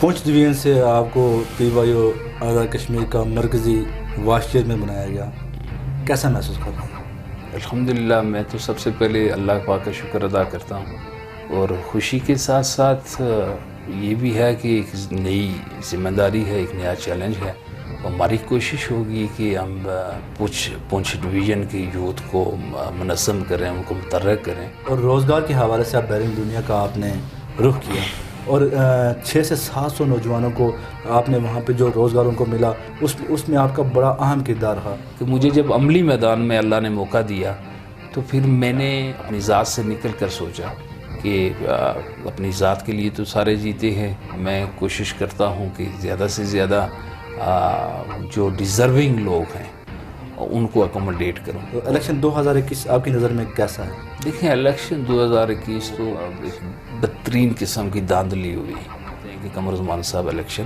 پونچھ division سے آپ کو PYO آزاد کشمیر کا مرکزی وائس چیئرمین بنایا گیا، کیسا محسوس کر رہا ہوں؟ الحمدللہ میں تو سب سے پہلے اللہ پاک کا شکر ادا کرتا ہوں، اور خوشی کے ساتھ ساتھ یہ بھی ہے کہ ایک نئی ذمہ داری ہے، ایک نیا چیلنج ہے۔ ہماری کوشش ہوگی کہ ہم پونچھ ڈویژن کے یوتھ کو منظم کریں، ان کو متحرک کریں۔ اور روزگار کے حوالے سے آپ بیرون دنیا کا آپ نے رخ کیا، اور 600 سے 700 نوجوانوں کو آپ نے وہاں پہ جو روزگار ان کو ملا، اس میں آپ کا بڑا اہم کردار رہا۔ کہ مجھے جب عملی میدان میں اللہ نے موقع دیا تو پھر میں نے اپنی ذات سے نکل کر سوچا کہ اپنی ذات کے لیے تو سارے جیتے ہیں، میں کوشش کرتا ہوں کہ زیادہ سے زیادہ جو ڈیزرونگ لوگ ہیں ان کو اکوموڈیٹ کروں۔ تو الیکشن 2021 آپ کی نظر میں کیسا ہے؟ دیکھیں، الیکشن 2021 تو ایک بدترین قسم کی دھاندلی ہوئی کہ قمر زمان صاحب الیکشن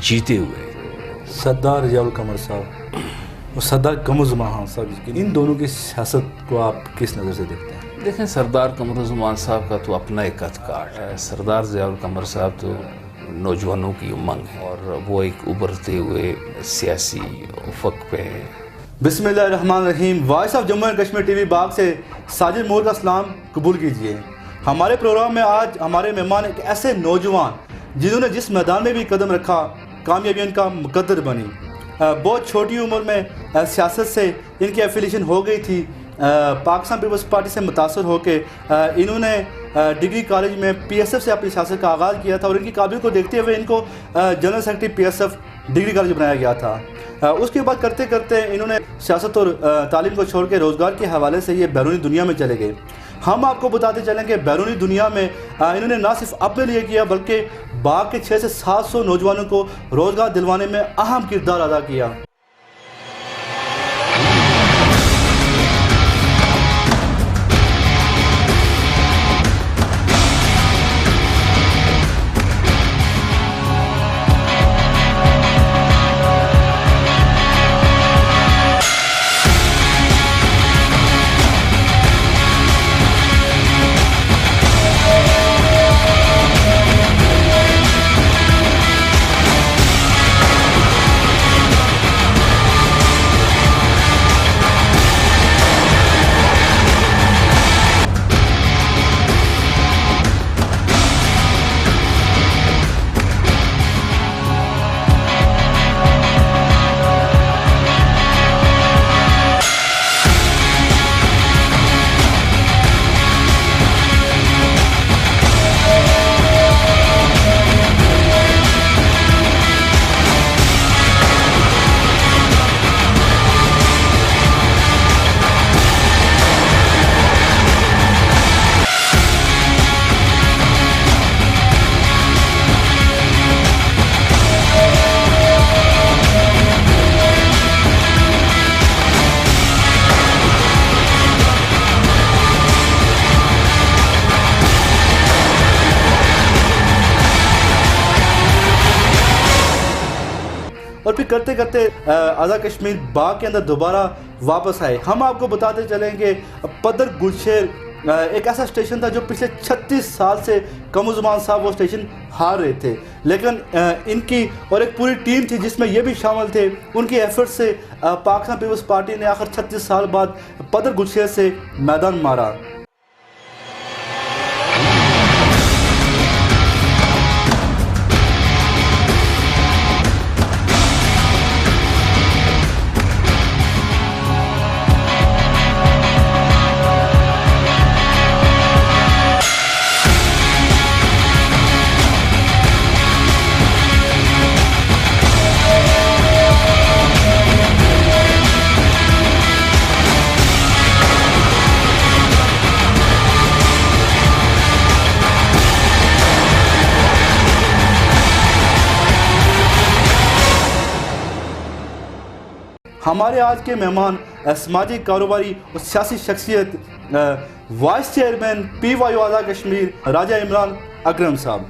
جیتے ہوئے۔ سردار ضیاء القمر صاحب اور سردار قمر زمان صاحب، ان دونوں کی سیاست کو آپ کس نظر سے دیکھتے ہیں؟ دیکھیں، سردار قمر زمان صاحب کا تو اپنا ایک خط کاٹ ہے، سردار ضیاء القمر صاحب تو نوجوانوں کی امنگ ہے، اور وہ ایک ابھرتے ہوئے سیاسی افق پہ ہے۔ بسم اللہ الرحمن الرحیم۔ Voice of Jammu and Kashmir TV Bagh سے ساجد مور کا سلام قبول کیجیے۔ ہمارے پروگرام میں آج ہمارے مہمان ایک ایسے نوجوان جنہوں نے جس میدان میں بھی قدم رکھا کامیابی ان کا مقدر بنی۔ بہت چھوٹی عمر میں سیاست سے ان کی ایفیلیشن ہو گئی تھی، پاکستان پیپلز پارٹی سے متاثر ہو کے انہوں نے ڈگری کالج میں PSF سے اپنی سیاست کا آغاز کیا تھا، اور ان کی قابلیت کو دیکھتے ہوئے ان کو general secretary PSF degree college بنایا گیا تھا۔ اس کے بعد کرتے کرتے انہوں نے سیاست اور تعلیم کو چھوڑ کے روزگار کے حوالے سے یہ بیرونی دنیا میں چلے گئے۔ ہم آپ کو بتاتے چلیں کہ بیرونی دنیا میں انہوں نے نہ صرف اپنے لیے کیا بلکہ باغ کے 600 سے 700 نوجوانوں کو روزگار دلوانے میں اہم کردار ادا کیا۔ اور پھر کرتے کرتے آزاد کشمیر باغ کے اندر دوبارہ واپس آئے۔ ہم آپ کو بتاتے چلیں کہ پدر گلشیر ایک ایسا اسٹیشن تھا جو پچھلے 36 سال سے قمر زمان صاحب وہ اسٹیشن ہار رہے تھے، لیکن ان کی اور ایک پوری ٹیم تھی جس میں یہ بھی شامل تھے، ان کی ایفرٹ سے پاکستان پیپلز پارٹی نے آخر 36 سال بعد پدر گلشیر سے میدان مارا۔ ہمارے آج کے مہمان سماجی کاروباری اور سیاسی شخصیت vice chairman PYO Azad Kashmir راجہ عمران اکرم صاحب۔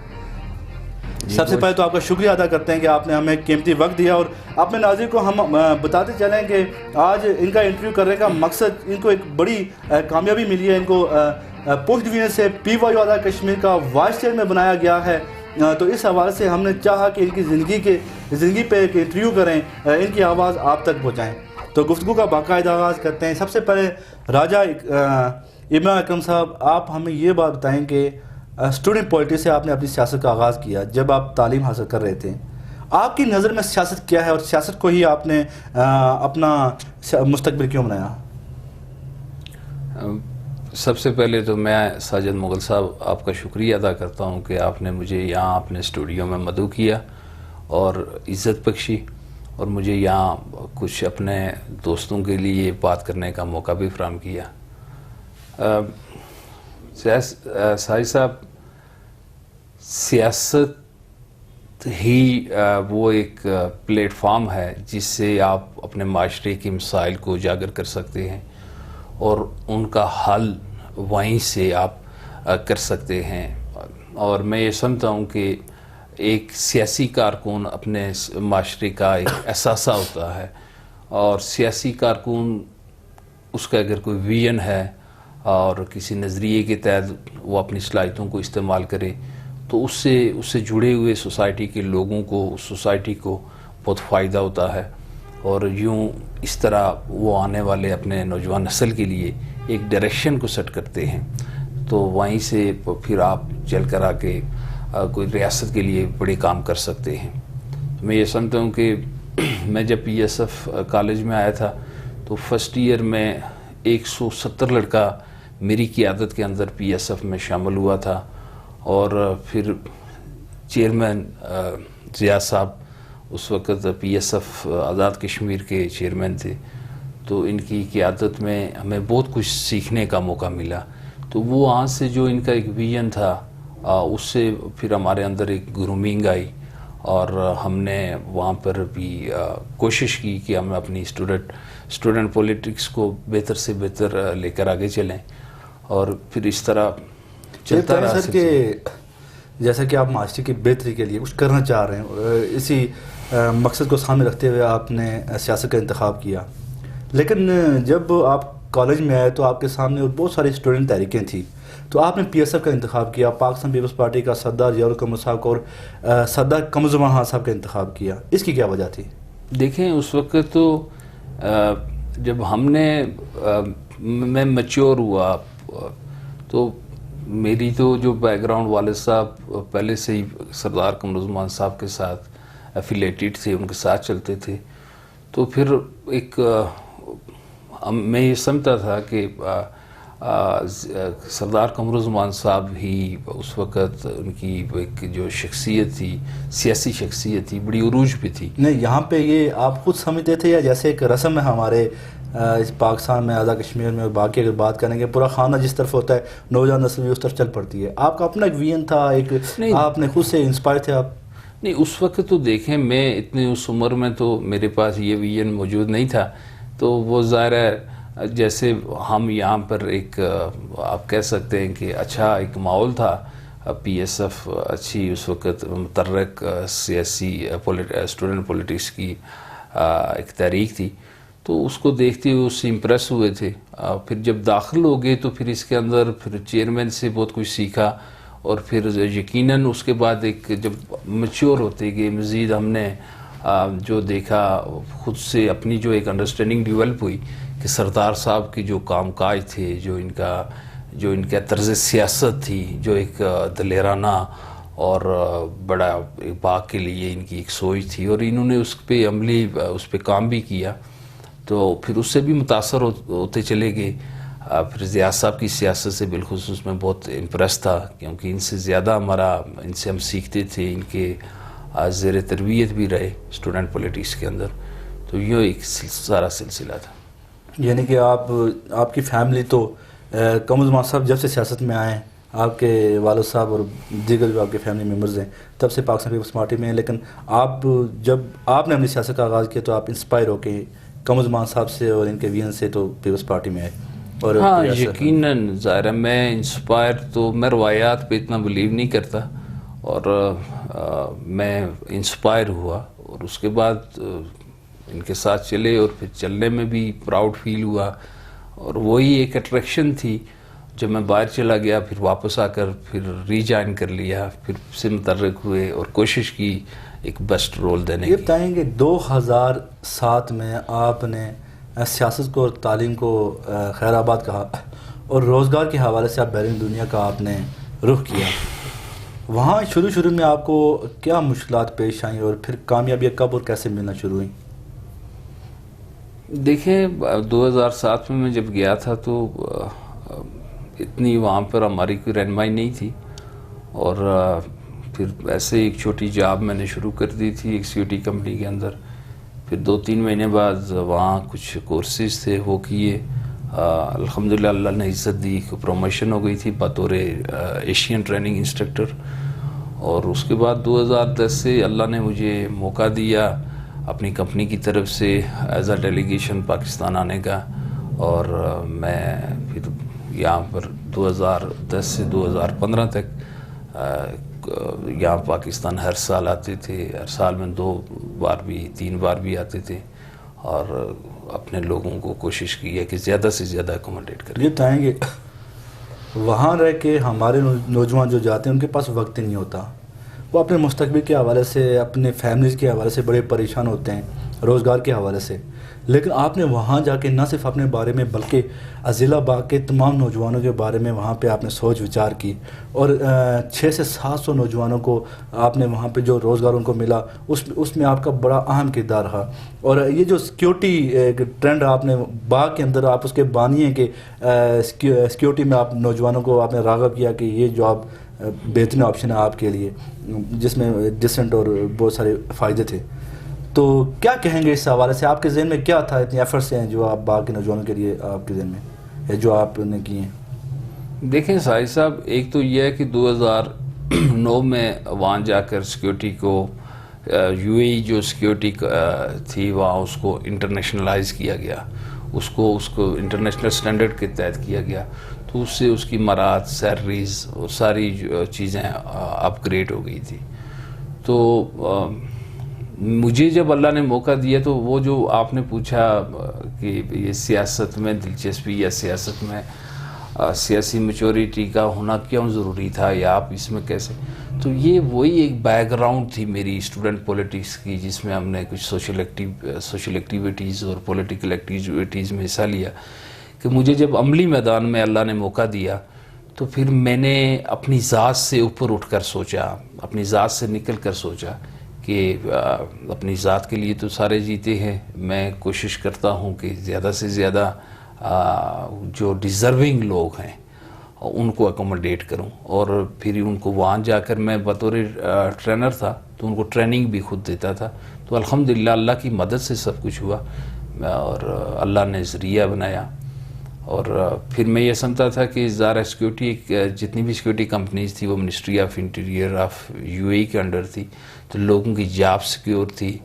سب سے پہلے تو آپ کا شکریہ ادا کرتے ہیں کہ آپ نے ہمیں قیمتی وقت دیا، اور اپنے ناظرین کو ہم بتاتے چلیں کہ آج ان کا انٹرویو کرنے کا مقصد، ان کو ایک بڑی کامیابی ملی ہے، ان کو پوسٹ ڈویژن سے PYO آزاد کشمیر کا وائس چیئرمین بنایا گیا ہے، تو اس حوالے سے ہم نے چاہا کہ ان کی زندگی پہ ایک انٹرویو کریں، ان کی آواز آپ تک پہنچائیں۔ تو گفتگو کا باقاعدہ آغاز کرتے ہیں۔ سب سے پہلے راجہ عمران اکرم صاحب، آپ ہمیں یہ بات بتائیں کہ اسٹوڈنٹ پالیٹکس سے آپ نے اپنی سیاست کا آغاز کیا جب آپ تعلیم حاصل کر رہے تھے، آپ کی نظر میں سیاست کیا ہے اور سیاست کو ہی آپ نے اپنا مستقبل کیوں بنایا؟ سب سے پہلے تو میں ساجد مغل صاحب آپ کا شکریہ ادا کرتا ہوں کہ آپ نے مجھے یہاں اپنے اسٹوڈیو میں مدعو کیا اور عزت بخشی، اور مجھے یہاں کچھ اپنے دوستوں کے لیے بات کرنے کا موقع بھی فراہم کیا۔ ساجد صاحب، سیاست ہی وہ ایک پلیٹ فارم ہے جس سے آپ اپنے معاشرے کے مسائل کو اجاگر کر سکتے ہیں اور ان کا حل وہیں سے آپ کر سکتے ہیں، اور میں یہ سمجھتا ہوں کہ ایک سیاسی کارکن اپنے معاشرے کا ایک اثاثہ ہوتا ہے، اور سیاسی کارکن اس کا اگر کوئی ویژن ہے اور کسی نظریے کے تحت وہ اپنی صلاحیتوں کو استعمال کرے تو اس سے جڑے ہوئے سوسائٹی کے لوگوں کو، اس سوسائٹی کو بہت فائدہ ہوتا ہے، اور یوں اس طرح وہ آنے والے اپنے نوجوان نسل کے لیے ایک ڈائریکشن کو سیٹ کرتے ہیں، تو وہیں سے پھر آپ چل کر آگے کوئی ریاست کے لیے بڑے کام کر سکتے ہیں۔ میں یہ سمجھتا ہوں کہ میں جب PSF کالج میں آیا تھا تو فرسٹ ایئر میں 170 لڑکا میری قیادت کے اندر PSF میں شامل ہوا تھا، اور پھر چیئرمین ضیاء صاحب اس وقت PSF آزاد کشمیر کے چیئرمین تھے، تو ان کی قیادت میں ہمیں بہت کچھ سیکھنے کا موقع ملا۔ تو وہ وہاں سے جو ان کا ایک ویژن تھا اس سے پھر ہمارے اندر ایک گرومنگ آئی، اور ہم نے وہاں پر بھی کوشش کی کہ ہم اپنی اسٹوڈنٹ پولیٹکس کو بہتر سے بہتر لے کر آگے چلیں، اور پھر اس طرح چلتا رہا سر کہ جیسا کہ آپ معاشرے کی بہتری کے لیے کچھ کرنا چاہ رہے ہیں، اور اسی مقصد کو سامنے رکھتے ہوئے آپ نے سیاست کا انتخاب کیا، لیکن جب آپ کالج میں آئے تو آپ کے سامنے اور بہت ساری اسٹوڈنٹ تحریکیں تھیں، تو آپ نے PSF کا انتخاب کیا، پاکستان پیپلز پارٹی کا صدر ضیاء الحق صاحب کو اور صدر قمر زمان خان صاحب کا انتخاب کیا، اس کی کیا وجہ تھی؟ دیکھیں، اس وقت تو جب ہم نے میں میچور ہوا تو میری تو جو بیک گراؤنڈ والد صاحب پہلے سے ہی سردار قمر زمان صاحب کے ساتھ ایفیلیٹڈ تھے، ان کے ساتھ چلتے تھے، تو پھر ایک میں یہ سمجھتا تھا کہ سردار قمر زمان صاحب ہی اس وقت ان کی ایک جو شخصیت تھی، سیاسی شخصیت تھی، بڑی عروج پہ تھی۔ نہیں، یہاں پہ یہ آپ خود سمجھتے تھے یا جیسے ایک رسم ہے ہمارے اس پاکستان میں آزاد کشمیر میں، اور باقی اگر بات کریں گے پورا خانہ جس طرف ہوتا ہے نوجوان نسل بھی اس طرف چل پڑتی ہے، آپ کا اپنا ایک ویژن تھا، ایک آپ نے خود سے انسپائر تھے آپ؟ نہیں، اس وقت تو دیکھیں میں اتنے اس عمر میں تو میرے پاس یہ ویژن موجود نہیں تھا، تو وہ ظاہر ہے جیسے ہم یہاں پر ایک آپ کہہ سکتے ہیں کہ اچھا ایک ماحول تھا، PSF اچھی اس وقت متحرک سیاسی اسٹوڈنٹ پولیٹکس کی ایک تحریک تھی، تو اس کو دیکھتے ہوئے اس سے امپریس ہوئے تھے۔ پھر جب داخل ہو گئے تو پھر اس کے اندر پھر چیئرمین سے بہت کچھ سیکھا، اور پھر یقیناً اس کے بعد ایک جب میچور ہوتے گئے مزید ہم نے جو دیکھا خود سے اپنی جو ایک انڈرسٹینڈنگ ڈیولپ ہوئی کہ سردار صاحب کے جو کام کاج تھے، جو ان کا طرز سیاست تھی، جو ایک دلیرانہ اور بڑا باغ کے لیے ان کی ایک سوچ تھی، اور انہوں نے اس پہ عملی اس پہ کام بھی کیا، تو پھر اس سے بھی متاثر ہوتے چلے گئے۔ پھر ضیاء صاحب کی سیاست سے بالخصوص میں بہت امپریس تھا، کیونکہ ان سے زیادہ ان سے ہم سیکھتے تھے، ان کے زیر تربیت بھی رہے اسٹوڈنٹ پولیٹکس کے اندر، تو یہ ایک سارا سلسلہ تھا۔ یعنی کہ آپ کی فیملی تو قمر زمان صاحب جب سے سیاست میں آئے ہیں، آپ کے والد صاحب اور دیگر جو آپ کے فیملی ممبرز ہیں تب سے پاکستان پیپلز پارٹی میں ہیں، لیکن جب آپ نے اپنی سیاست کا آغاز کیا تو آپ انسپائر ہو کے قمر زمان صاحب سے اور ان کے ویژن سے تو پیپلز پارٹی میں آئے۔ اور ہاں یقیناً ظاہر ہے میں انسپائر تو میں روایات پہ اتنا بلیو نہیں کرتا، اور میں انسپائر ہوا اور اس کے بعد ان کے ساتھ چلے اور پھر چلنے میں بھی پراؤڈ فیل ہوا اور وہی ایک اٹریکشن تھی. جب میں باہر چلا گیا پھر واپس آ کر پھر ری جوائن کر لیا, پھر سے متحرک ہوئے اور کوشش کی ایک بیسٹ رول دینے کی. یہ بتائیں کہ 2007 میں آپ نے سیاست کو اور تعلیم کو خیر آباد کہا اور روزگار کے حوالے سے آپ بیرون دنیا کا آپ نے رخ کیا. وہاں شروع میں آپ کو کیا مشکلات پیش آئیں اور پھر کامیابیاں کب اور کیسے ملنا شروع ہوئیں؟ دیکھیں 2007 میں جب گیا تھا تو اتنی وہاں پر ہماری کوئی رہنمائی نہیں تھی اور پھر ایسے ایک چھوٹی جاب میں نے شروع کر دی تھی ایک سیکورٹی کمپنی کے اندر. پھر 2-3 مہینے بعد وہاں کچھ کورسز تھے وہ کیے, الحمدللہ اللہ نے عزت دی, پروموشن ہو گئی تھی بطور ایشین ٹریننگ انسٹرکٹر. اور اس کے بعد 2010 سے اللہ نے مجھے موقع دیا اپنی کمپنی کی طرف سے ایز اے ڈیلیگیشن پاکستان آنے کا, اور میں پھر یہاں پر 2010 سے 2015 تک یہاں پاکستان ہر سال آتے تھے. ہر سال میں 2 بار بھی 3 بار بھی آتے تھے اور اپنے لوگوں کو کوشش کی ہے کہ زیادہ سے زیادہ اکوموڈیٹ کریں. یہ بتائیں گے وہاں رہ کے ہمارے نوجوان جو جاتے ہیں ان کے پاس وقت ہی نہیں ہوتا, وہ اپنے مستقبل کے حوالے سے اپنے فیملیز کے حوالے سے بڑے پریشان ہوتے ہیں, روزگار کے حوالے سے. لیکن آپ نے وہاں جا کے نہ صرف اپنے بارے میں بلکہ ضلع باغ کے تمام نوجوانوں کے بارے میں وہاں پہ آپ نے سوچ وچار کی اور 600 سے 700 نوجوانوں کو آپ نے وہاں پہ جو روزگار ان کو ملا اس میں آپ کا بڑا اہم کردار رہا. اور یہ جو سیکیورٹی ٹرینڈ آپ نے باغ کے اندر آپ اس کے بانی ہیں کہ سیکیورٹی میں آپ نوجوانوں کو آپ نے راغب کیا کہ یہ جاب بہترین آپشن ہے آپ کے لیے جس میں ڈسنٹ اور بہت سارے فائدے تھے. تو کیا کہیں گے اس حوالے سے, آپ کے ذہن میں کیا تھا, اتنے ایفرٹس ہیں جو آپ باغ کے نوجوانوں کے لیے آپ کے ذہن میں ہے جو آپ نے کیے ہیں؟ دیکھیں ساحل صاحب, ایک تو یہ ہے کہ 2009 میں وہاں جا کر سیکیورٹی کو یو اے ای جو سیکیورٹی تھی وہاں اس کو انٹرنیشنلائز کیا گیا, اس کو انٹرنیشنل سٹینڈرڈ کے تحت کیا گیا. تو اس سے اس کی مراحت, سیلریز اور ساری چیزیں اپ گریڈ ہو گئی تھی. تو مجھے جب اللہ نے موقع دیا تو وہ جو آپ نے پوچھا کہ یہ سیاست میں دلچسپی یا سیاست میں سیاسی میچورٹی کا ہونا کیوں ضروری تھا یا آپ اس میں کیسے, تو یہ وہی ایک بیک گراؤنڈ تھی میری اسٹوڈنٹ پولیٹکس کی جس میں ہم نے کچھ سوشل ایکٹیویٹیز اور پولیٹیکل ایکٹیویٹیز میں حصہ لیا. کہ مجھے جب عملی میدان میں اللہ نے موقع دیا تو پھر میں نے اپنی ذات سے اوپر اٹھ کر سوچا, اپنی ذات سے نکل کر سوچا کہ اپنی ذات کے لیے تو سارے جیتے ہیں, میں کوشش کرتا ہوں کہ زیادہ سے زیادہ جو ڈیزرونگ لوگ ہیں ان کو اکوموڈیٹ کروں. اور پھر ان کو وہاں جا کر میں بطور ٹرینر تھا تو ان کو ٹریننگ بھی خود دیتا تھا. تو الحمدللہ اللہ کی مدد سے سب کچھ ہوا اور اللہ نے ذریعہ بنایا. اور پھر میں یہ سمجھتا تھا کہ ظاہر سیکیورٹی جتنی بھی سیکیورٹی کمپنیز تھی وہ ministry of interior of U A کے انڈر تھی, تو لوگوں کی جاب سیکیور تھی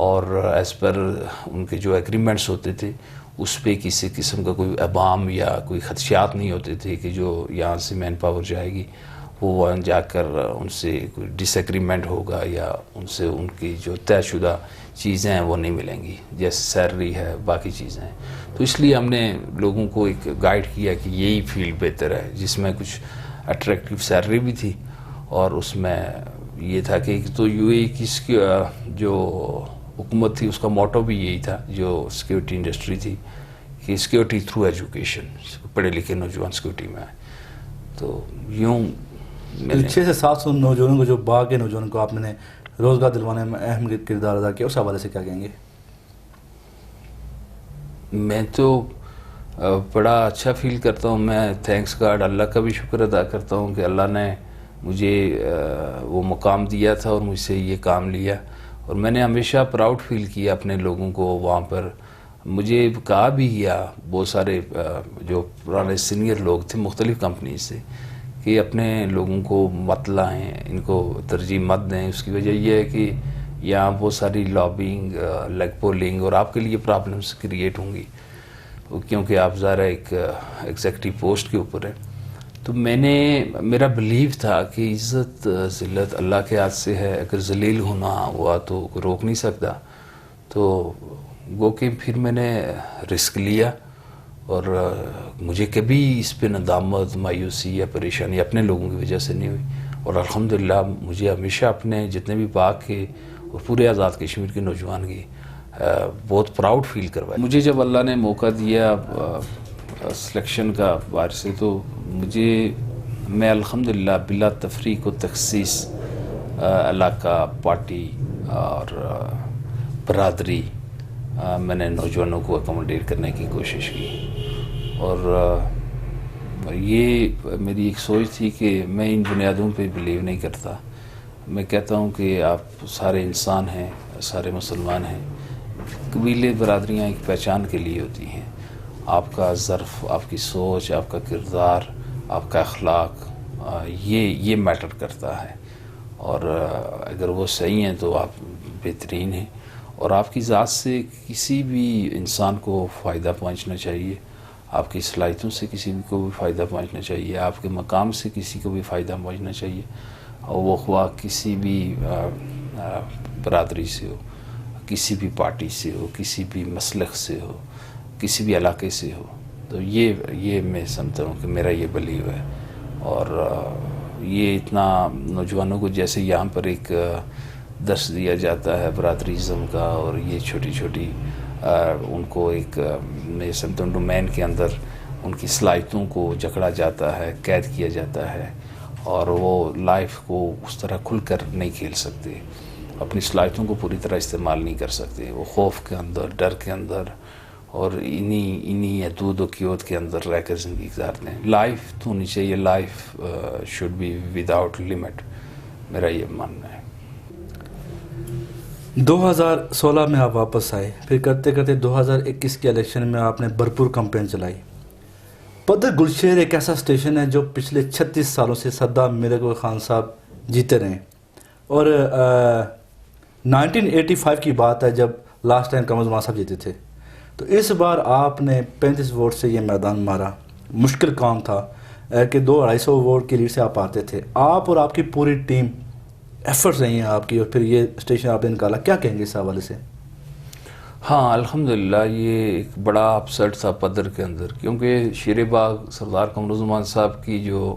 اور ایز پر ان کے جو ایگریمنٹس ہوتے تھے اس پہ کسی قسم کا کوئی ابہام یا کوئی خدشات نہیں ہوتے تھے کہ جو یہاں سے مین پاور جائے گی وہ وہاں جا کر ان سے کوئی ڈس ایگریمنٹ ہوگا یا ان سے ان کی جو طے شدہ چیزیں ہیں وہ نہیں ملیں گی, جیسے سیلری ہے باقی چیزیں ہیں. تو اس لیے ہم نے لوگوں کو ایک گائیڈ کیا کہ یہی فیلڈ بہتر ہے جس میں کچھ اٹریکٹیو سیلری بھی تھی اور اس میں یہ تھا کہ تو یو اے کی جو حکومت تھی اس کا موٹو بھی یہی تھا جو سیکیورٹی انڈسٹری تھی کہ سیکیورٹی تھرو ایجوکیشن, پڑھے لکھے نوجوان سیکیورٹی میں آئے. تو یوں 600 سے 700 نوجوانوں کو جو باغ کے نوجوانوں کو آپ نے روزگار دلوانے میں اہم کردار ادا کیا, اس حوالے سے کیا کہیں گے؟ میں تو بڑا اچھا فیل کرتا ہوں, میں تھینکس گاڈ اللہ کا بھی شکر ادا کرتا ہوں کہ اللہ نے مجھے وہ مقام دیا تھا اور مجھ سے یہ کام لیا. اور میں نے ہمیشہ پراؤڈ فیل کیا اپنے لوگوں کو وہاں پر. مجھے کہا بھی گیا بہت سارے جو پرانے سینئر لوگ تھے مختلف کمپنیز سے کہ اپنے لوگوں کو مت لائیں, ان کو ترجیح مت دیں. اس کی وجہ یہ ہے کہ یہاں بہت ساری لابنگ, لیگ پولنگ اور آپ کے لیے پرابلمس کریٹ ہوں گی کیونکہ آپ ظاہر ایک ایگزیکٹو پوسٹ کے اوپر ہیں. تو میرا بلیو تھا کہ عزت ذلت اللہ کے ہاتھ سے ہے، اگر ذلیل ہونا ہوا تو کوئی روک نہیں سکتا. تو گو کہ پھر میں نے رسک لیا، اور مجھے کبھی اس پہ ندامت، مایوسی یا پریشانی اپنے لوگوں کی وجہ سے نہیں ہوئی. اور الحمدللہ مجھے ہمیشہ اپنے جتنے بھی پاک کے اور پورے آزاد کشمیر کے نوجوان کی بہت پراؤڈ فیل کروایا. مجھے جب اللہ نے موقع دیا سلیکشن کا بار سے، تو میں الحمدللہ بلا تفریق و تخصیص علاقہ، پارٹی اور برادری میں نے نوجوانوں کو اکوموڈیٹ کرنے کی کوشش کی. اور یہ میری ایک سوچ تھی کہ میں ان بنیادوں پہ بلیو نہیں کرتا. میں کہتا ہوں کہ آپ سارے انسان ہیں، سارے مسلمان ہیں. قبیلے برادریاں ایک پہچان کے لیے ہوتی ہیں. آپ کا ظرف، آپ کی سوچ، آپ کا کردار، آپ کا اخلاق، یہ میٹر کرتا ہے. اور اگر وہ صحیح ہیں تو آپ بہترین ہیں. اور آپ کی ذات سے کسی بھی انسان کو فائدہ پہنچنا چاہیے، آپ کی صلاحیتوں سے کسی کو بھی فائدہ پہنچنا چاہیے، آپ کے مقام سے کسی کو بھی فائدہ پہنچنا چاہیے. اور وہ خواہ کسی بھی برادری سے ہو، کسی بھی پارٹی سے ہو، کسی بھی مسلک سے ہو، کسی بھی علاقے سے ہو. تو یہ میں سمجھتا ہوں کہ میرا یہ بلیو ہے. اور یہ اتنا نوجوانوں کو جیسے یہاں پر ایک درس دیا جاتا ہے برادریزم کا، اور یہ چھوٹی چھوٹی ان کو ایک میں سمجھتا ہوں ڈومین کے اندر ان کی صلاحیتوں کو جکڑا جاتا ہے، قید کیا جاتا ہے، اور وہ لائف کو اس طرح کھل کر نہیں کھیل سکتے، اپنی صلاحیتوں کو پوری طرح استعمال نہیں کر سکتے. وہ خوف کے اندر، ڈر کے اندر، اور انہی حدود و قیود کے اندر رہ کر زندگی گزارتے ہیں. لائف تو ہونی چاہیے، life should be without limit, میرا یہ ماننا ہے. 2016 میں آپ واپس آئے، پھر کرتے کرتے 2021 کے الیکشن میں آپ نے بھرپور کمپین چلائی. پدر گلشیر ایک ایسا اسٹیشن ہے جو پچھلے 36 سالوں سے سردار میرے خان صاحب جیتے رہے. اور 1985 کی بات ہے جب لاسٹ ٹائم قمر زمان صاحب جیتے تھے. تو اس بار آپ نے 35 ووٹ سے یہ میدان مارا. مشکل کام تھا کہ 200-250 ووٹ کی لیڈ سے آپ آتے تھے. آپ اور آپ کی پوری ٹیم ایفرٹس رہی ہیں آپ کی، اور پھر یہ اسٹیشن آپ نے نکالا. کیا کہیں گے اس حوالے سے؟ ہاں الحمدللہ یہ ایک بڑا اپسٹ تھا پدر کے اندر، کیونکہ شیر باغ سردار قمر زمان صاحب کی جو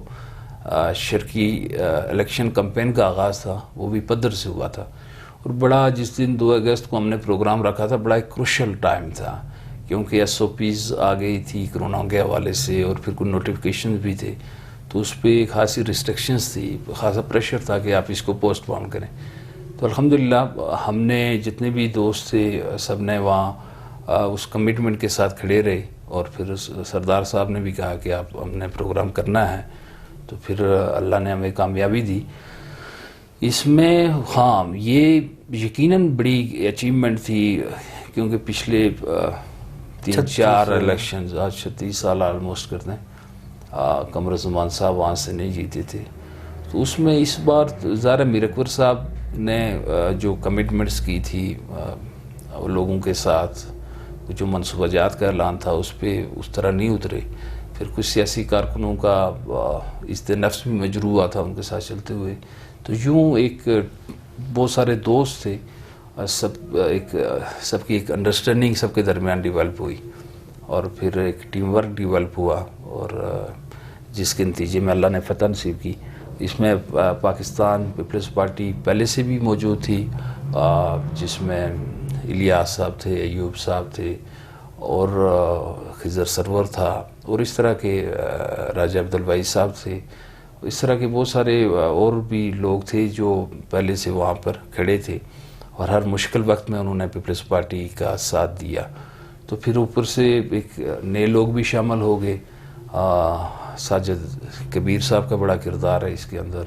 شرکی الیکشن کمپین کا آغاز تھا وہ بھی پدر سے ہوا تھا. اور بڑا جس دن 2 اگست کو ہم نے پروگرام رکھا تھا، بڑا ایک کروشل ٹائم تھا، کیونکہ SOPs آ گئی تھی کرونا کے حوالے سے، اور پھر کچھ نوٹیفیکیشنز بھی تھے. تو اس پہ خاصی ریسٹرکشنز تھی، خاصا پریشر تھا کہ آپ اس کو پوسٹ پون کریں. تو الحمدللہ ہم نے جتنے بھی دوست تھے سب نے وہاں اس کمٹمنٹ کے ساتھ کھڑے رہے. اور پھر سردار صاحب نے بھی کہا کہ ہم نے پروگرام کرنا ہے. تو پھر اللہ نے ہمیں کامیابی دی اس میں. ہاں یہ یقیناً بڑی اچیومنٹ تھی، کیونکہ پچھلے 3-4 الیکشنز، آج 36 سال آلموسٹ کرتے ہیں، قمر زمان صاحب وہاں سے نہیں جیتے تھے. تو اس میں اس بار ظاہر میر اکبر صاحب نے جو کمٹمنٹس کی تھی لوگوں کے ساتھ، جو منصوبہ جات کا اعلان تھا اس پہ اس طرح نہیں اترے. پھر کچھ سیاسی کارکنوں کا عزت نفس بھی مجروح ہوا تھا ان کے ساتھ چلتے ہوئے. تو یوں ایک بہت سارے دوست تھے، سب کی ایک انڈرسٹینڈنگ سب کے درمیان ڈیولپ ہوئی، اور پھر ایک ٹیم ورک ڈیولپ ہوا، اور جس کے نتیجے میں اللہ نے فتح نصیب کی. اس میں پاکستان پیپلز پارٹی پہلے سے بھی موجود تھی، جس میں الیاس صاحب تھے، ایوب صاحب تھے، اور خضر سرور تھا، اور اس طرح کے راجہ عبدالبائی صاحب تھے. اس طرح کے بہت سارے اور بھی لوگ تھے جو پہلے سے وہاں پر کھڑے تھے، اور ہر مشکل وقت میں انہوں نے پیپلز پارٹی کا ساتھ دیا. تو پھر اوپر سے ایک نئے لوگ بھی شامل ہو گئے. ساجد کبیر صاحب کا بڑا کردار ہے اس کے اندر،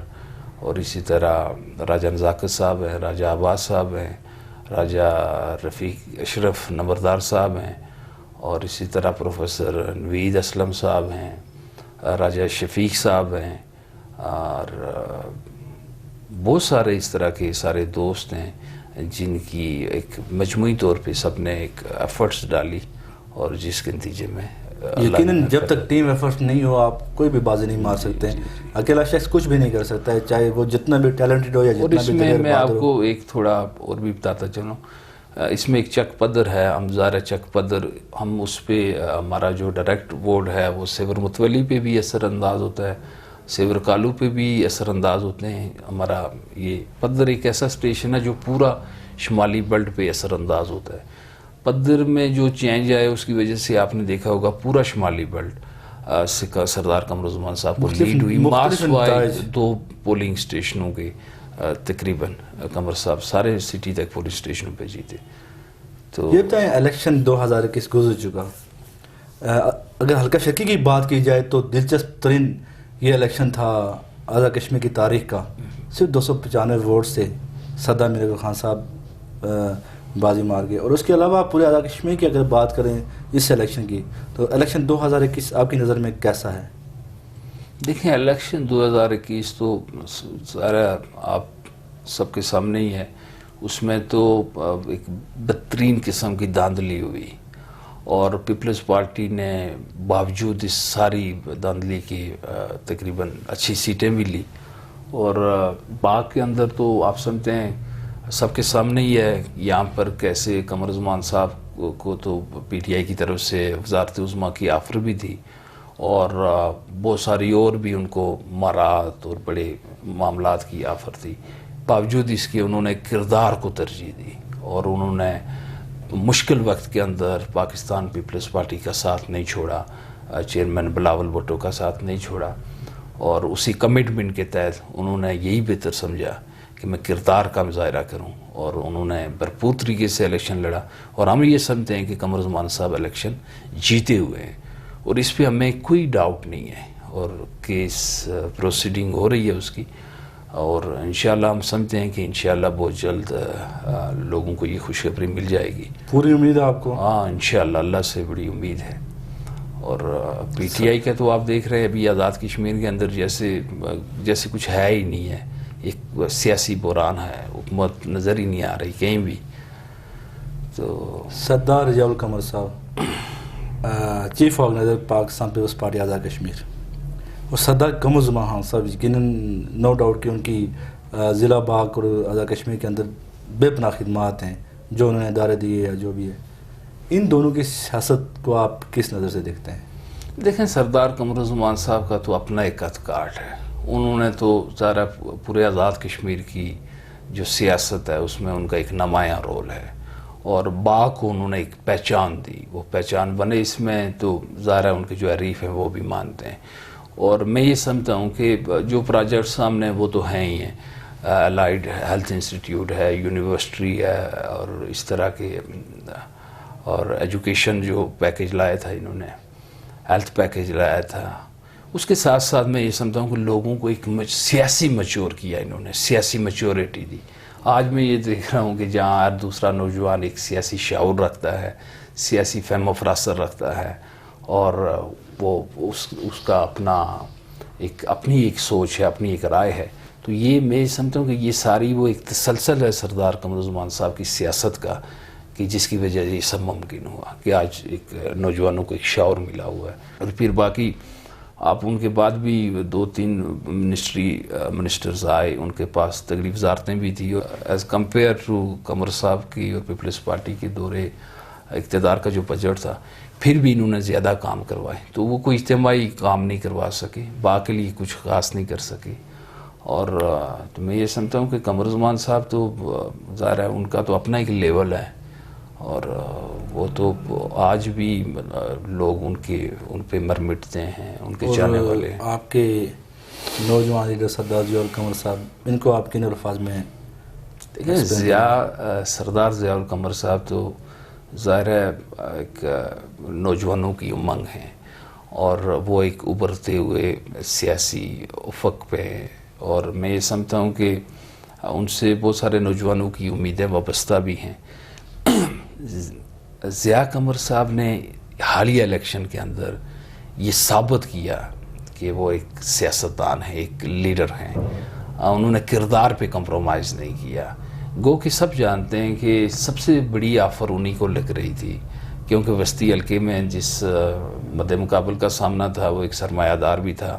اور اسی طرح راجہ نزاکت صاحب ہیں، راجہ عباس صاحب ہیں، راجہ رفیق اشرف نمبردار صاحب ہیں، اور اسی طرح پروفیسر نوید اسلم صاحب ہیں، راجہ شفیق صاحب ہیں، اور بہت سارے اس طرح کے سارے دوست ہیں جن کی ایک مجموعی طور پہ سب نے ایک ایفرٹس ڈالی، اور جس کے نتیجے میں یقیناً جب تک ٹیم ایفرٹ نہیں ہو آپ کوئی بھی بازی نہیں مار سکتے ہیں. اکیلا شخص کچھ بھی نہیں کر سکتا ہے, چاہے وہ جتنا بھی ٹیلنٹڈ ہو یا اور جتنا اس بھی میں دلیر میں بہادر آپ ہو. کو ایک تھوڑا اور بھی بتاتا چلوں, اس میں ایک چک پدر ہے, ہمزارہ چک پدر, ہم اس پہ ہمارا جو ڈائریکٹ بورڈ ہے وہ سیور متولی پہ بھی اثر انداز ہوتا ہے, سیور کالو پہ بھی اثر انداز ہوتے ہیں. ہمارا یہ پدر ایک ایسا اسٹیشن ہے جو پورا شمالی بیلٹ پہ اثر انداز ہوتا ہے. پدر میں جو چینج آئے اس کی وجہ سے آپ نے دیکھا ہوگا پورا شمالی بیلٹ سردار قمرالزمان صاحب کو لیڈ ہوئی. ماس وائز 2 پولنگ اسٹیشنوں کے تقریباً قمر صاحب سارے سٹی تک پولیس اسٹیشنوں پہ جیتے. تو یہ بتائیں الیکشن 2021 گزر چکا, اگر حلقہ شرکی کی بات کی جائے تو دلچسپ ترین یہ الیکشن تھا آزاد کشمیر کی تاریخ کا. صرف 295 ووٹ سے سردار میرے خان صاحب بازی مار گئے. اور اس کے علاوہ پورے آزاد کشمیر کی اگر بات کریں اس الیکشن کی تو الیکشن 2021 آپ کی نظر میں کیسا ہے؟ دیکھیں الیکشن 2021 تو سارا آپ سب کے سامنے ہی ہے. اس میں تو ایک بدترین قسم کی دھاندلی ہوئی اور پیپلز پارٹی نے باوجود اس ساری دھاندلی کی تقریباً اچھی سیٹیں بھی لی. اور باغ کے اندر تو آپ سمجھتے ہیں سب کے سامنے ہی ہے یہاں پر کیسے قمرالزمان صاحب کو تو پی ٹی آئی کی طرف سے وزارت عظمیٰ کی آفر بھی تھی اور بہت ساری اور بھی ان کو مارات اور بڑے معاملات کی آفر تھی. باوجود اس کے انہوں نے کردار کو ترجیح دی اور انہوں نے مشکل وقت کے اندر پاکستان پیپلز پارٹی کا ساتھ نہیں چھوڑا, چیئرمین بلاول بھٹو کا ساتھ نہیں چھوڑا, اور اسی کمٹمنٹ کے تحت انہوں نے یہی بہتر سمجھا کہ میں کردار کا مظاہرہ کروں اور انہوں نے بھرپور طریقے سے الیکشن لڑا. اور ہم یہ سمجھتے ہیں کہ قمرالزمان صاحب الیکشن جیتے ہوئے ہیں اور اس پہ ہمیں کوئی ڈاؤٹ نہیں ہے اور کیس پروسیڈنگ ہو رہی ہے اس کی, اور انشاءاللہ ہم سمجھتے ہیں کہ انشاءاللہ بہت جلد لوگوں کو یہ خوشخبری مل جائے گی. پوری امید ہے آپ کو؟ ہاں انشاءاللہ, اللہ سے بڑی امید ہے. اور پی ٹی آئی کا تو آپ دیکھ رہے ہیں ابھی آزاد کشمیر کے اندر جیسے کچھ ہے ہی نہیں ہے, ایک سیاسی بحران ہے, حکومت نظر ہی نہیں آ رہی کہیں بھی. تو سردار Zia ul Qamar Sahib chief organiser Pakistan Peoples Party Azad Kashmir, اور سردار قمرالزمان خان صاحب یقیناً نو ڈاؤٹ کہ ان کی ضلع باغ اور آزاد کشمیر کے اندر بے پناہ خدمات ہیں جو انہوں نے ادارے دیے یا جو بھی ہے. ان دونوں کی سیاست کو آپ کس نظر سے دیکھتے ہیں؟ دیکھیں سردار قمرالزمان صاحب کا تو اپنا ایک خط کاٹ ہے. انہوں نے تو ذرا پورے آزاد کشمیر کی جو سیاست ہے اس میں ان کا ایک نمایاں رول ہے اور باغ کو انہوں نے ایک پہچان دی. وہ پہچان بنے اس میں تو ظاہر ہے ان کے جو حریف ہیں وہ بھی مانتے ہیں. اور میں یہ سمجھتا ہوں کہ جو پروجیکٹ سامنے وہ تو ہیں ہی ہیں, الائیڈ ہیلتھ انسٹیٹیوٹ ہے, یونیورسٹی ہے, اور اس طرح کے, اور ایجوکیشن جو پیکیج لایا تھا انہوں نے, ہیلتھ پیکیج لایا تھا. اس کے ساتھ ساتھ میں یہ سمجھتا ہوں کہ لوگوں کو ایک سیاسی میچور کیا انہوں نے, سیاسی میچورٹی دی. آج میں یہ دیکھ رہا ہوں کہ جہاں ہر دوسرا نوجوان ایک سیاسی شعور رکھتا ہے, سیاسی فہم و فراست رکھتا ہے, اور وہ اس کا اپنی ایک سوچ ہے, اپنی ایک رائے ہے. تو یہ میں سمجھتا ہوں کہ یہ ساری وہ ایک تسلسل ہے سردار قمرالزمان صاحب کی سیاست کا کہ جس کی وجہ سے یہ سب ممکن ہوا کہ آج ایک نوجوانوں کو ایک شعور ملا ہوا ہے. اور پھر باقی آپ ان کے بعد بھی 2-3 منسٹرز آئے, ان کے پاس تقریب وزارتیں بھی تھی, ایز کمپیئر ٹو قمر صاحب کی اور پیپلز پارٹی کے دورے اقتدار کا جو بجٹ تھا پھر بھی انہوں نے زیادہ کام کروائے. تو وہ کوئی اجتماعی کام نہیں کروا سکے, باقی لیے کچھ خاص نہیں کر سکے. اور تو میں یہ سمجھتا ہوں کہ قمرالزمان صاحب تو ظاہر ہے ان کا تو اپنا ایک لیول ہے اور وہ تو آج بھی لوگ ان پہ مر مٹتے ہیں, ان کے چاہنے والے ہیں. آپ کے نوجوان لیڈر سردار ضیاء القمر صاحب, ان کو آپ کن الفاظ میں سردار ضیاء القمر صاحب تو ظاہر ہے ایک نوجوانوں کی امنگ ہیں اور وہ ایک ابھرتے ہوئے سیاسی افق پہ ہیں, اور میں یہ سمجھتا ہوں کہ ان سے بہت سارے نوجوانوں کی امیدیں وابستہ بھی ہیں. ضیاء قمر صاحب نے حالیہ الیکشن کے اندر یہ ثابت کیا کہ وہ ایک سیاستدان ہیں, ایک لیڈر ہیں. انہوں نے کردار پہ کمپرومائز نہیں کیا. گو کہ سب جانتے ہیں کہ سب سے بڑی آفر انہی کو لگ رہی تھی کیونکہ وسطی حلقے میں جس مد مقابل کا سامنا تھا وہ ایک سرمایہ دار بھی تھا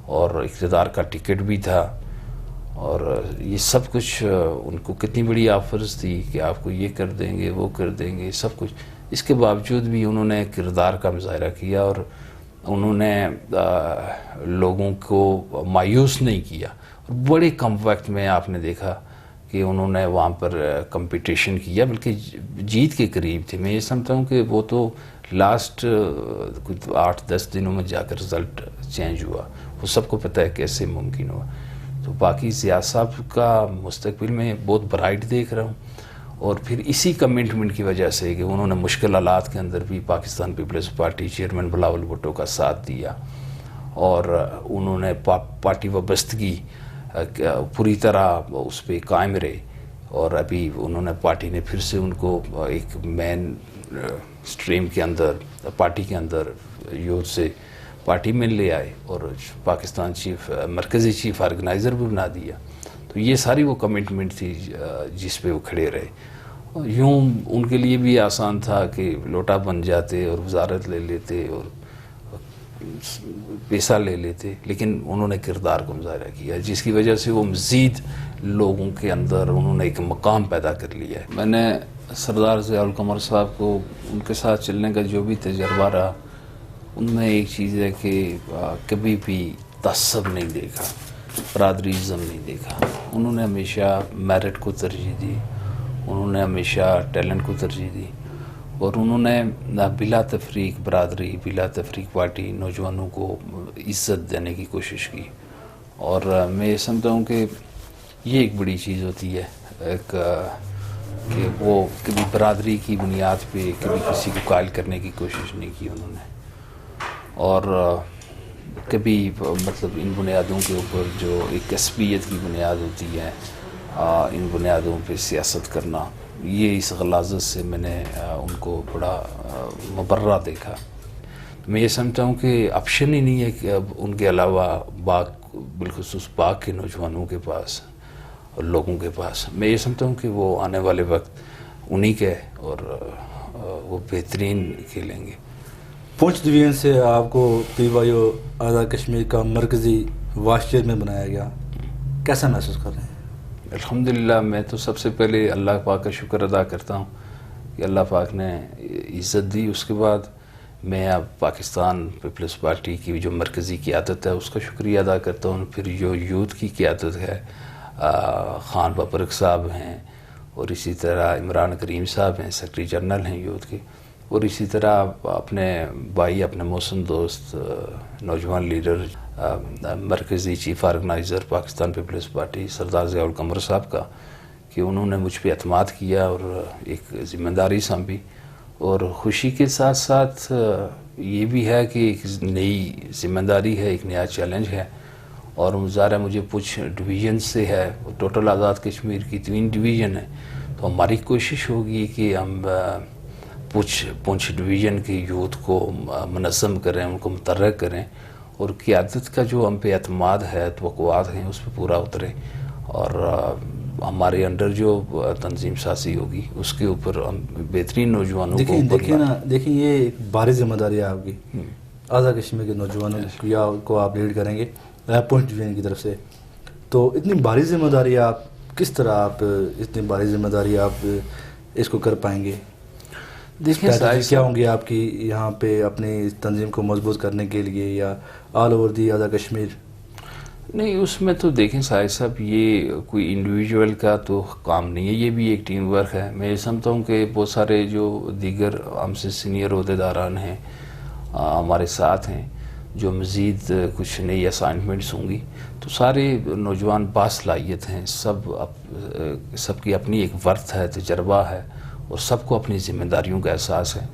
اور اقتدار کا ٹکٹ بھی تھا، اور یہ سب کچھ ان کو کتنی بڑی آفرز تھی کہ آپ کو یہ کر دیں گے، وہ کر دیں گے، سب کچھ. اس کے باوجود بھی انہوں نے کردار کا مظاہرہ کیا اور انہوں نے لوگوں کو مایوس نہیں کیا. اور بڑے کم وقت میں آپ نے دیکھا کہ انہوں نے وہاں پر کمپٹیشن کیا، بلکہ جیت کے قریب تھے. میں یہ سمجھتا ہوں کہ وہ تو لاسٹ کچھ 8-10 دنوں میں جا کر رزلٹ چینج ہوا. وہ سب کو پتہ ہے کیسے ممکن ہوا. تو باقی ضیاء صاحب کا مستقبل میں بہت برائٹ دیکھ رہا ہوں، اور پھر اسی کمٹمنٹ کی وجہ سے کہ انہوں نے مشکل حالات کے اندر بھی Pakistan Peoples Party chairman Bilawal Bhutto کا ساتھ دیا، اور انہوں نے پارٹی وابستگی پوری طرح اس پہ قائم رہے. اور ابھی انہوں نے پارٹی نے پھر سے ان کو ایک مین سٹریم کے اندر، پارٹی کے اندر یوتھ سے پارٹی میں لے آئے اور پاکستان مرکزی چیف آرگنائزر بھی بنا دیا. تو یہ ساری وہ کمٹمنٹ تھی جس پہ وہ کھڑے رہے. یوں ان کے لیے بھی آسان تھا کہ لوٹا بن جاتے اور وزارت لے لیتے اور پیسہ لے لیتے، لیکن انہوں نے کردار کو مظاہرہ کیا جس کی وجہ سے وہ مزید لوگوں کے اندر انہوں نے ایک مقام پیدا کر لیا ہے. میں نے سردار ضیاء القمر صاحب کو ان کے ساتھ چلنے کا جو بھی تجربہ رہا، ان میں ایک چیز ہے کہ کبھی بھی تعصب نہیں دیکھا، برادریزم نہیں دیکھا. انہوں نے ہمیشہ میرٹ کو ترجیح دی، انہوں نے ہمیشہ ٹیلنٹ کو ترجیح دی، اور انہوں نے بلا تفریق برادری، بلا تفریق پارٹی نوجوانوں کو عزت دینے کی کوشش کی. اور میں یہ سمجھتا ہوں کہ یہ ایک بڑی چیز ہوتی ہے کہ وہ کبھی برادری کی بنیاد پہ کبھی کسی کو قائل کرنے کی کوشش نہیں کی انہوں نے، اور کبھی مطلب ان بنیادوں کے اوپر جو ایک عصبیت کی بنیاد ہوتی ہے، ان بنیادوں پہ سیاست کرنا، یہ اس غلاظت سے میں نے ان کو بڑا مبرہ دیکھا. میں یہ سمجھتا ہوں کہ آپشن ہی نہیں ہے کہ اب ان کے علاوہ بالخصوص باغ کے نوجوانوں کے پاس اور لوگوں کے پاس. میں یہ سمجھتا ہوں کہ وہ آنے والے وقت انہی کے اور وہ بہترین کھیلیں گے. پونچھ ڈویژن سے آپ کو پی وائی او آزاد کشمیر کا مرکزی وائس چیئرمین بنایا گیا، کیسا محسوس کر رہے ہیں؟ الحمدللہ میں تو سب سے پہلے اللہ پاک کا شکر ادا کرتا ہوں کہ اللہ پاک نے عزت دی. اس کے بعد میں اب پاکستان پیپلز پارٹی کی جو مرکزی قیادت ہے اس کا شکریہ ادا کرتا ہوں. پھر جو یوتھ کی قیادت ہے، خان بابرک صاحب ہیں، اور اسی طرح عمران کریم صاحب ہیں، سیکرٹری جنرل ہیں یوتھ کے، اور اسی طرح اپنے بھائی، اپنے محسن دوست، نوجوان لیڈر، مرکزی chief organiser Pakistan Peoples Party Sardar Zia ul Qamar صاحب کا، کہ انہوں نے مجھ پہ اعتماد کیا اور ایک ذمہ داری سونپی. اور خوشی کے ساتھ ساتھ یہ بھی ہے کہ ایک نئی ذمہ داری ہے، ایک نیا چیلنج ہے. اور ظاہر ہے مجھے پونچھ ڈویژن سے ہے، ٹوٹل آزاد کشمیر کی 3 ڈویژن ہے، تو ہماری کوشش ہوگی کہ ہم پونچھ ڈویژن کے یوتھ کو منظم کریں، ان کو متحرک کریں، اور قیادت کا جو ہم پہ اعتماد ہے، توقعات ہیں، اس پہ پورا اتریں. اور ہمارے انڈر جو تنظیم سازی ہوگی اس کے اوپر ہم بہترین نوجوانوں کو دیکھیں یہ ایک بھاری ذمہ داری ہے آپ کی. آزاد کشمیر کے نوجوانوں کو آپ لیڈ کریں گے پونچھ ڈویژن کی طرف سے، تو اتنی بھاری ذمہ داری آپ کس طرح اتنی بھاری ذمہ داری آپ اس کو کر پائیں گے؟ دیکھیں کیا ہوں گی آپ کی یہاں پہ اپنی تنظیم کو مضبوط کرنے کے لیے، یا all over the Azad Kashmir? نہیں، اس میں تو دیکھیں ساحل صاحب، یہ کوئی انڈیویجول کا تو کام نہیں ہے، یہ بھی ایک ٹیم ورک ہے. میں یہ سمجھتا ہوں کہ بہت سارے جو دیگر ہم سے سینئر عہدیداران ہیں ہمارے ساتھ ہیں، جو مزید کچھ نئی اسائنمنٹس ہوں گی، تو سارے نوجوان باصلاحیت ہیں، سب کی اپنی ایک ورث ہے، تجربہ ہے، اور سب کو اپنی ذمہ داریوں کا احساس ہے.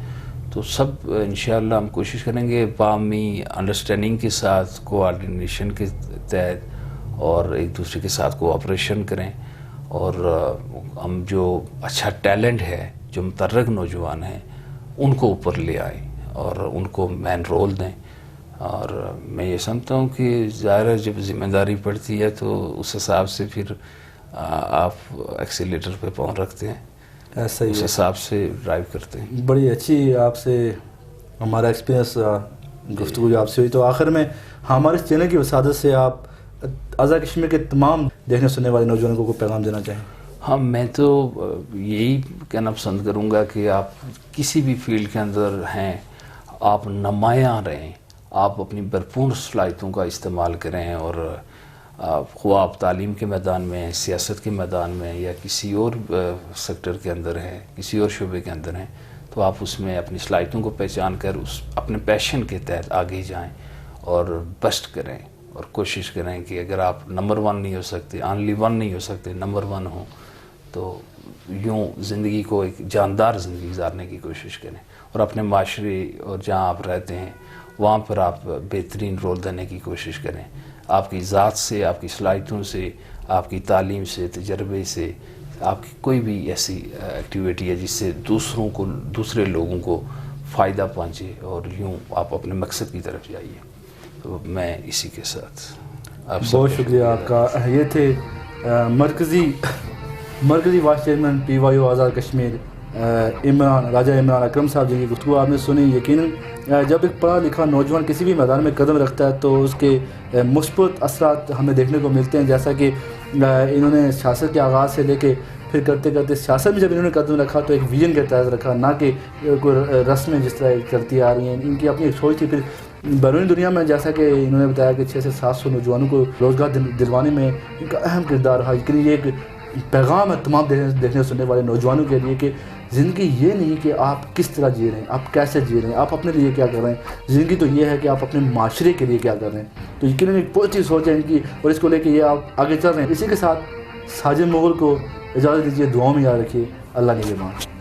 تو سب انشاءاللہ ہم کوشش کریں گے باہمی انڈرسٹینڈنگ کے ساتھ، کوآرڈینیشن کے تحت، اور ایک دوسرے کے ساتھ کوآپریشن کریں، اور ہم جو اچھا ٹیلنٹ ہے، جو متحرک نوجوان ہیں، ان کو اوپر لے آئیں اور ان کو مین رول دیں. اور میں یہ سمجھتا ہوں کہ ظاہر ہے جب ذمہ داری پڑتی ہے تو اس حساب سے پھر آپ ایکسیلیٹر پہ پاؤں رکھتے ہیں. ایسا ہی اس ہے. حساب سے ڈرائیو کرتے ہیں. بڑی اچھی آپ سے ہمارا ایکسپیرینس گفتگو جو آپ سے ہوئی. تو آخر میں ہمارے اس چینل کی وسادت سے آپ آزاد کشمیر کے تمام دیکھنے سننے والے نوجوانوں کو پیغام دینا چاہیں. ہاں میں تو یہی کہنا پسند کروں گا کہ آپ کسی بھی فیلڈ کے اندر ہیں آپ نمایاں رہیں, آپ اپنی بھرپور صلاحیتوں کا استعمال کریں, اور خواہ آپ تعلیم کے میدان میں ہیں, سیاست کے میدان میں, یا کسی اور سیکٹر کے اندر ہیں, کسی اور شعبے کے اندر ہیں, تو آپ اس میں اپنی صلاحیتوں کو پہچان کر اپنے پیشن کے تحت آگے جائیں اور بیسٹ کریں, اور کوشش کریں کہ اگر آپ نمبر 1 نہیں ہو سکتے, اونلی 1 نہیں ہو سکتے, نمبر 1 ہوں, تو یوں زندگی کو ایک جاندار زندگی گزارنے کی کوشش کریں, اور اپنے معاشرے اور جہاں آپ رہتے ہیں وہاں پر آپ بہترین رول دینے کی کوشش کریں. آپ کی ذات سے, آپ کی صلاحیتوں سے, آپ کی تعلیم سے, تجربے سے, آپ کی کوئی بھی ایسی ایکٹیویٹی ہے جس سے دوسرے لوگوں کو فائدہ پہنچے, اور یوں آپ اپنے مقصد کی طرف جائیے. تو میں اسی کے ساتھ آپ بہت شکریہ آپ کا. یہ تھے مرکزی vice chairman PYO Azad Kashmir راجہ عمران اکرم صاحب جی کی گفتگو آپ نے سنی. یقیناً جب ایک پڑھا لکھا نوجوان کسی بھی میدان میں قدم رکھتا ہے تو اس کے مثبت اثرات ہمیں دیکھنے کو ملتے ہیں. جیسا کہ انہوں نے سیاست کے آغاز سے لے کے پھر کرتے کرتے سیاست میں جب انہوں نے قدم رکھا تو ایک ویژن کے تحت رکھا, نہ کہ کوئی رسمیں جس طرح چلتی آ رہی ہیں. ان کی اپنی ایک سوچ تھی. پھر بیرونی دنیا میں جیسا کہ انہوں نے بتایا کہ 600 سے 700 نوجوانوں کو روزگار دلوانے میں ان کا اہم کردار رہا. لیکن یہ ایک پیغام ہے تمام دیکھنے سننے والے نوجوانوں کے لیے کہ زندگی یہ نہیں کہ آپ کس طرح جی رہے ہیں, آپ کیسے جی رہے ہیں, آپ اپنے لیے کیا کر رہے ہیں. زندگی تو یہ ہے کہ آپ اپنے معاشرے کے لیے کیا کر رہے ہیں. تو یقیناً ایک بہت اچھی سوچ ہے ان کی, اور اس کو لے کے یہ آپ آگے چل رہے ہیں. اسی کے ساتھ ساجد مغل کو اجازت دیجیے, دعاؤں میں یاد رکھیے. اللہ نگہبان.